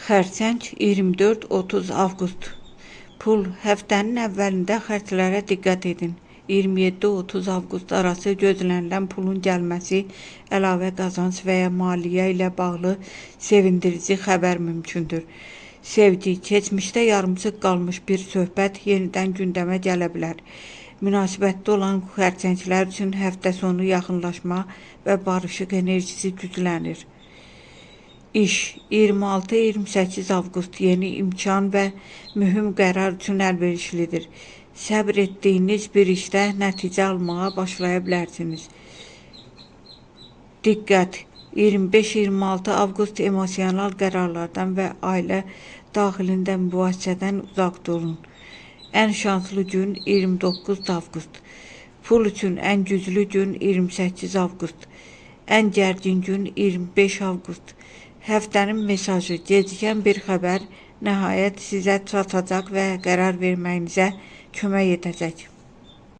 Xərçəng 24-30 avqust. Pul həftənin əvvəlində xərclərə diqqət edin. 27-30 avqust arası gözlənilən pulun gəlməsi, əlavə qazanc və ya maliyyə ilə bağlı sevindirici xəbər mümkündür. Sevgi, keçmişdə yarımçıq qalmış bir söhbət yenidən gündəmə gələ bilər. Münasibətdə olan xərçənglər üçün həftə sonu yaxınlaşma və barışıq enerjisi güclənir. İş 26-28 avqust yeni imkan və mühüm qərar üçün əlverişlidir. Səbr etdiyiniz bir işdə nəticə almağa başlaya bilərsiniz. Diqqət! 25-26 avqust emosional qərarlardan və ailə daxilində mübahisədən uzaq durun. Ən şanslı gün 29 avqust. Pul üçün ən güclü gün 28 avqust. Ən gərgin gün 25 avqust. Həftənin mesajı: gecikən bir xəbər nəhayət sizə çatacaq və qərar verməyinizə kömək edəcək.